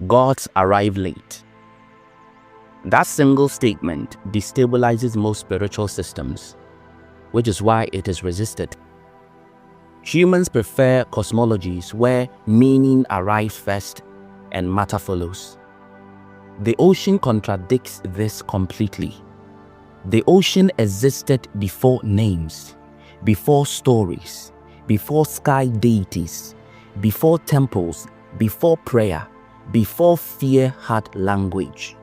Gods arrive late. That single statement destabilizes most spiritual systems, which is why it is resisted. Humans prefer cosmologies where meaning arrives first and matter follows. The ocean contradicts this completely. The ocean existed before names, before stories, before sky deities, before temples, before prayer, before fear had language.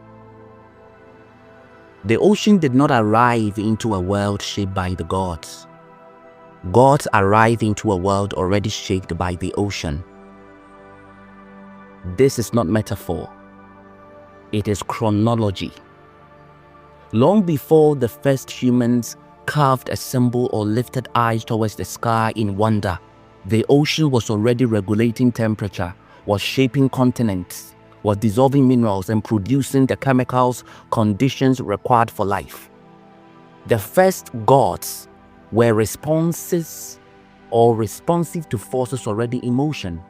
The ocean did not arrive into a world shaped by the gods. Gods arrive into a world already shaped by the ocean. This is not metaphor. It is chronology. Long before the first humans carved a symbol or lifted eyes towards the sky in wonder, the ocean was already regulating temperature, was shaping continents, was dissolving minerals and producing the chemicals conditions required for life. The first gods were responsive to forces already in motion.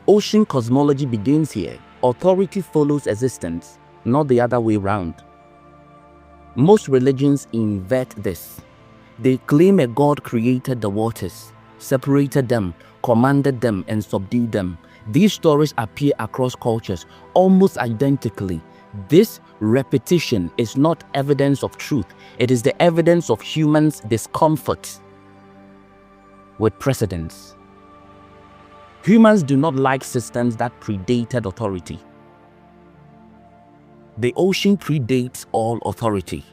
Ocean cosmology begins here. Authority follows existence, not the other way round. Most religions invert this. They claim a god created the waters, separated them, commanded them, and subdued them. These stories appear across cultures almost identically. This repetition is not evidence of truth. It is the evidence of humans' discomfort with precedence. Humans do not like systems that predated authority. The ocean predates all authority.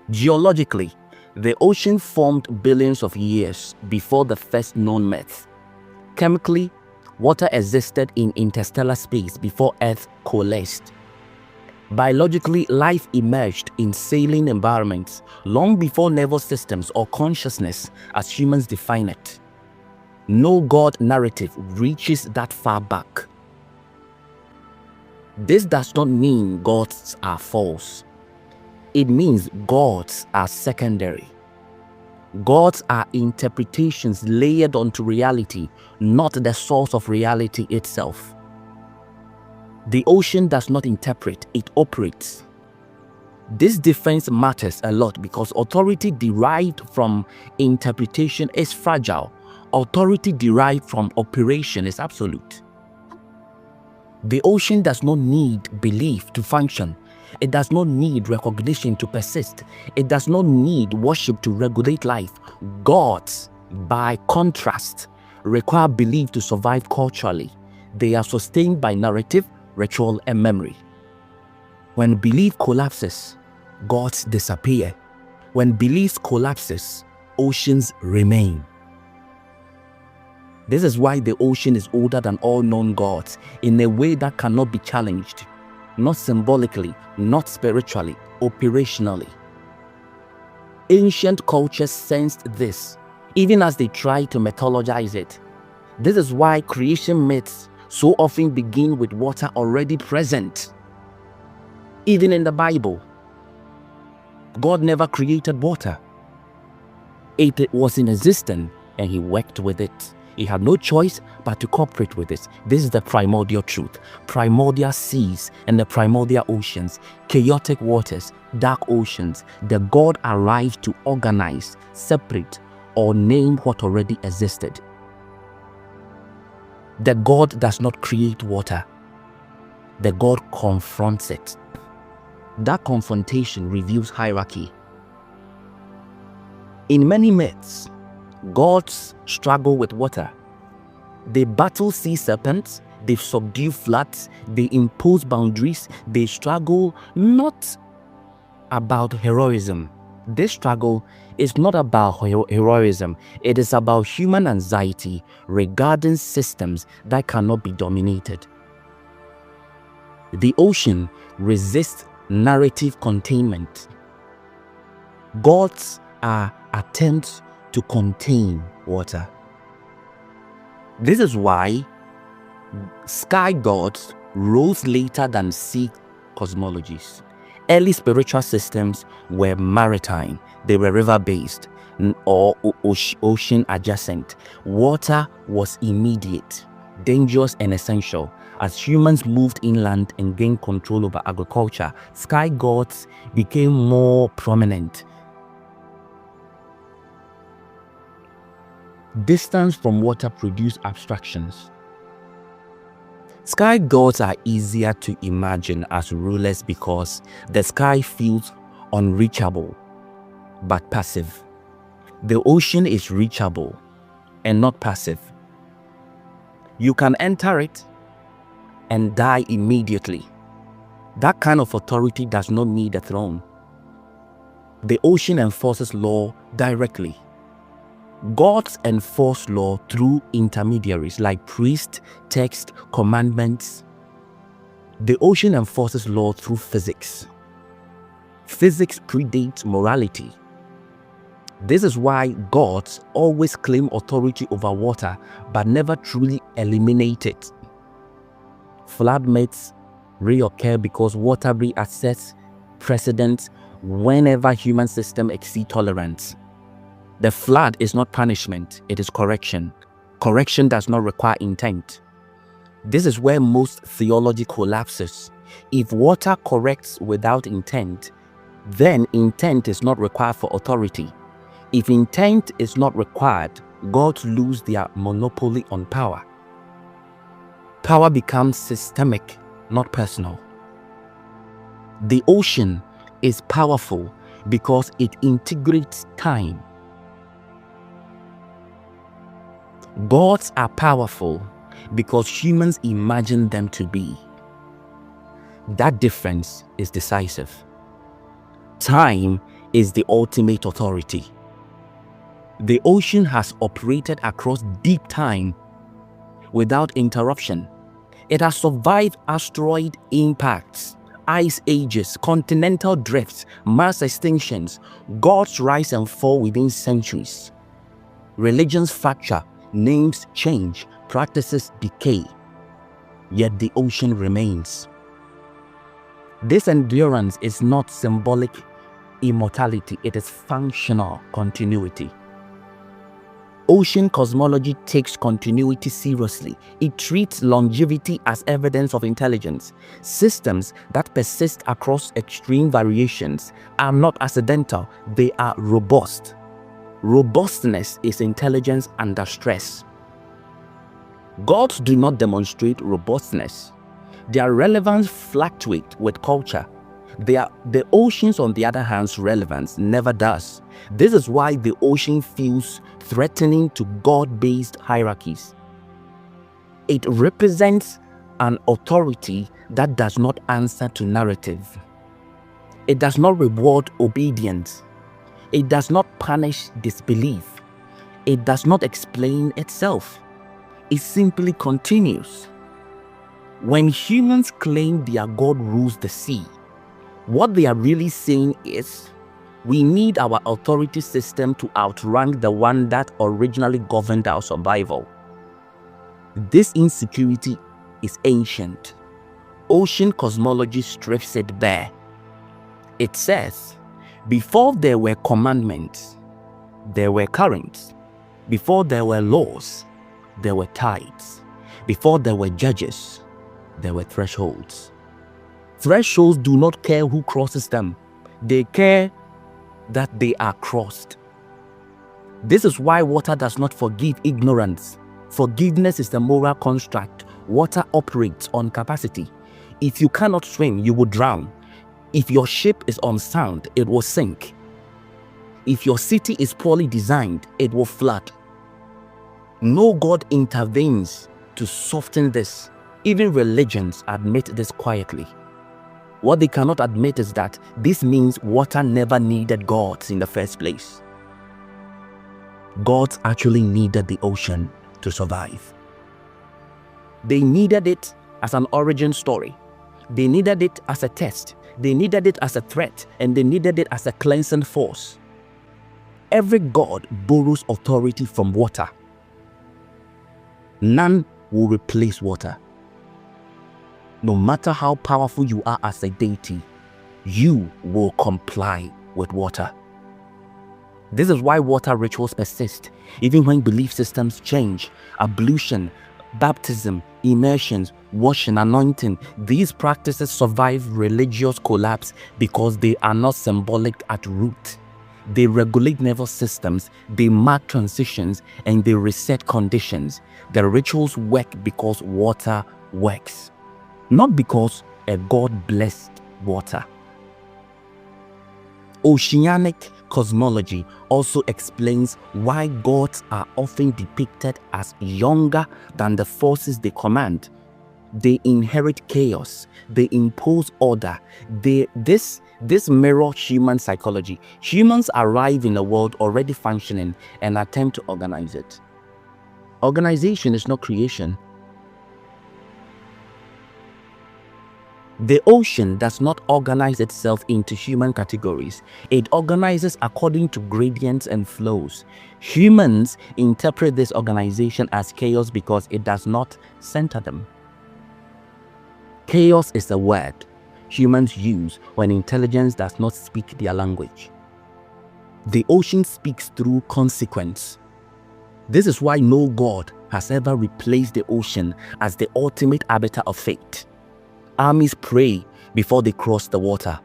Geologically, the ocean formed billions of years before the first known myth. Chemically, water existed in interstellar space before Earth coalesced. Biologically, life emerged in saline environments long before nervous systems or consciousness as humans define it. No God narrative reaches that far back. This does not mean gods are false. It means gods are secondary. Gods are interpretations layered onto reality, not the source of reality itself. The ocean does not interpret, it operates. This difference matters a lot because authority derived from interpretation is fragile. Authority derived from operation is absolute. The ocean does not need belief to function. It does not need recognition to persist. It does not need worship to regulate life. Gods, by contrast, require belief to survive culturally. They are sustained by narrative, ritual, and memory. When belief collapses, gods disappear. When belief collapses, oceans remain. This is why the ocean is older than all known gods in a way that cannot be challenged. Not symbolically, not spiritually, operationally. Ancient cultures sensed this, even as they tried to mythologize it. This is why creation myths so often begin with water already present. Even in the Bible, God never created water. It was in existence and he worked with it. He had no choice but to cooperate with it. This is the primordial truth. Primordial seas and the primordial oceans, chaotic waters, dark oceans. The God arrived to organize, separate, or name what already existed. The God does not create water. The God confronts it. That confrontation reveals hierarchy. In many myths, gods struggle with water. They battle sea serpents, they subdue floods, they impose boundaries, they struggle not about heroism. This struggle is not about heroism, it is about human anxiety regarding systems that cannot be dominated. The ocean resists narrative containment. Gods are attempts to contain water. This is why sky gods rose later than sea cosmologies. Early spiritual systems were maritime, they were river-based. or ocean adjacent. Water was immediate, dangerous, and essential. As humans moved inland and gained control over agriculture, sky gods became more prominent. Distance from water produced abstractions. Sky gods are easier to imagine as rulers because the sky feels unreachable but passive. The ocean is reachable and not passive. You can enter it and die immediately. That kind of authority does not need a throne. The ocean enforces law directly. Gods enforce law through intermediaries like priests, text, commandments. The ocean enforces law through physics. Physics predates morality. This is why gods always claim authority over water but never truly eliminate it. Flood myths reoccur because water reassets precedent whenever human systems exceed tolerance. The flood is not punishment, it is correction. Correction does not require intent. This is where most theology collapses. If water corrects without intent, then intent is not required for authority. If intent is not required, gods lose their monopoly on power. Power becomes systemic, not personal. The ocean is powerful because it integrates time. Gods are powerful because humans imagine them to be. That difference is decisive. Time is the ultimate authority. The ocean has operated across deep time without interruption. It has survived asteroid impacts, ice ages, continental drifts, mass extinctions. Gods rise and fall within centuries. Religions fracture, names change, practices decay, yet the ocean remains. This endurance is not symbolic immortality, it is functional continuity. Ocean cosmology takes continuity seriously. It treats longevity as evidence of intelligence. Systems that persist across extreme variations are not accidental, they are robust. Robustness is intelligence under stress. Gods do not demonstrate robustness. Their relevance fluctuates with culture. The oceans, on the other hand's relevance never does. This is why the ocean feels threatening to God-based hierarchies. It represents an authority that does not answer to narrative. It does not reward obedience. It does not punish disbelief. It does not explain itself. It simply continues. When humans claim their God rules the sea, what they are really saying is, we need our authority system to outrank the one that originally governed our survival. This insecurity is ancient. Ocean cosmology strips it bare. It says, before there were commandments, there were currents. Before there were laws, there were tides. Before there were judges, there were thresholds. Thresholds do not care who crosses them. They care that they are crossed. This is why water does not forgive ignorance. Forgiveness is the moral construct. Water operates on capacity. If you cannot swim, you will drown. If your ship is unsound, it will sink. If your city is poorly designed, it will flood. No God intervenes to soften this. Even religions admit this quietly. What they cannot admit is that this means water never needed gods in the first place. Gods actually needed the ocean to survive. They needed it as an origin story. They needed it as a test. They needed it as a threat, and they needed it as a cleansing force. Every god borrows authority from water. None will replace water. No matter how powerful you are as a deity, you will comply with water. This is why water rituals persist, even when belief systems change. Ablution, baptism, immersions, washing, anointing, these practices survive religious collapse because they are not symbolic at root. They regulate nervous systems, they mark transitions, and they reset conditions. The rituals work because water works, not because a god blessed water. Oceanic cosmology also explains why gods are often depicted as younger than the forces they command. They inherit chaos, they impose order. This mirrors human psychology. Humans arrive in a world already functioning and attempt to organize it. Organization is not creation. The ocean does not organize itself into human categories. It organizes according to gradients and flows. Humans interpret this organization as chaos because it does not center them. Chaos is a word humans use when intelligence does not speak their language. The ocean speaks through consequence. This is why no god has ever replaced the ocean as the ultimate arbiter of fate. Armies pray before they cross the water.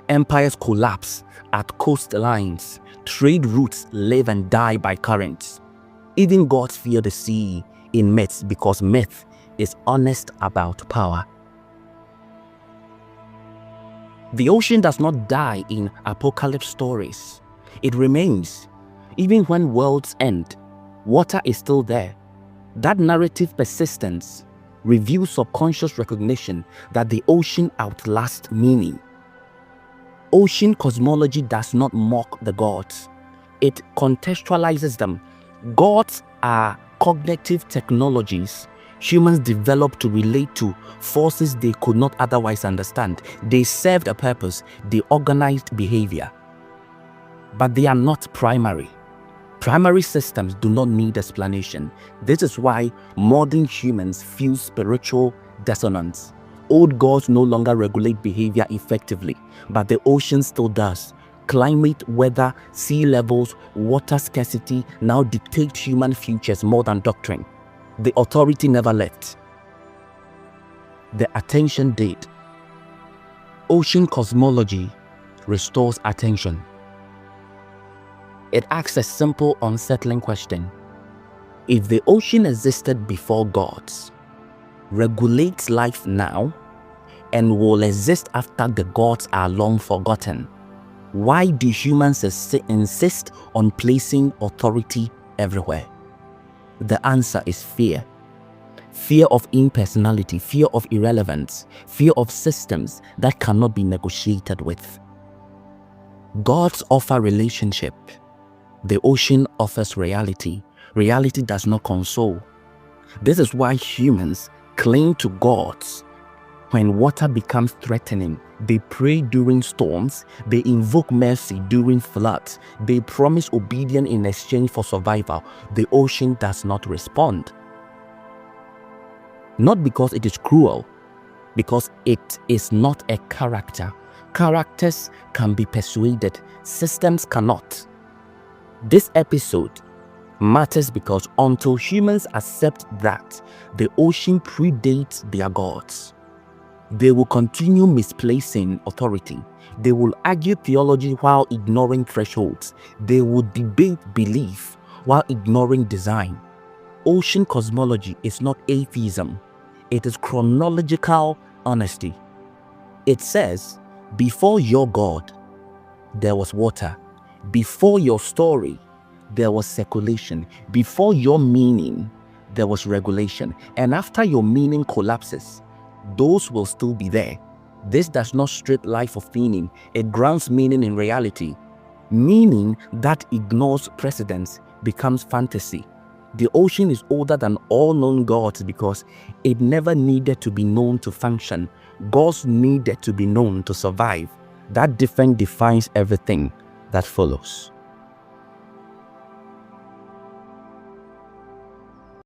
Empires collapse at coastlines. Trade routes live and die by currents. Even gods fear the sea in myths because myth is honest about power. The ocean does not die in apocalypse stories. It remains. Even when worlds end, water is still there. That narrative persistence reveals subconscious recognition that the ocean outlasts meaning. Ocean cosmology does not mock the gods. It contextualizes them. Gods are cognitive technologies humans developed to relate to forces they could not otherwise understand. They served a purpose. They organized behavior. But they are not primary. Primary systems do not need explanation. This is why modern humans feel spiritual dissonance. Old gods no longer regulate behavior effectively, but the ocean still does. Climate, weather, sea levels, water scarcity now dictate human futures more than doctrine. The authority never left. The attention did. Ocean cosmology restores attention. It asks a simple, unsettling question. If the ocean existed before gods, regulates life now, and will exist after the gods are long forgotten, why do humans insist on placing authority everywhere? The answer is fear. Fear of impersonality, fear of irrelevance, fear of systems that cannot be negotiated with. Gods offer relationship. The ocean offers reality. Reality does not console. This is why humans cling to gods. When water becomes threatening, they pray during storms, they invoke mercy during floods, they promise obedience in exchange for survival. The ocean does not respond. Not because it is cruel, because it is not a character. Characters can be persuaded, systems cannot. This episode matters because until humans accept that the ocean predates their gods, they will continue misplacing authority. They will argue theology while ignoring thresholds. They will debate belief while ignoring design. Ocean cosmology is not atheism. It is chronological honesty. It says, before your God, there was water. Before your story, there was circulation. Before your meaning, there was regulation. And after your meaning collapses, those will still be there. This does not strip life of meaning. It grounds meaning in reality. Meaning that ignores precedence becomes fantasy. The ocean is older than all known gods because it never needed to be known to function. Gods needed to be known to survive. That difference defines everything that follows.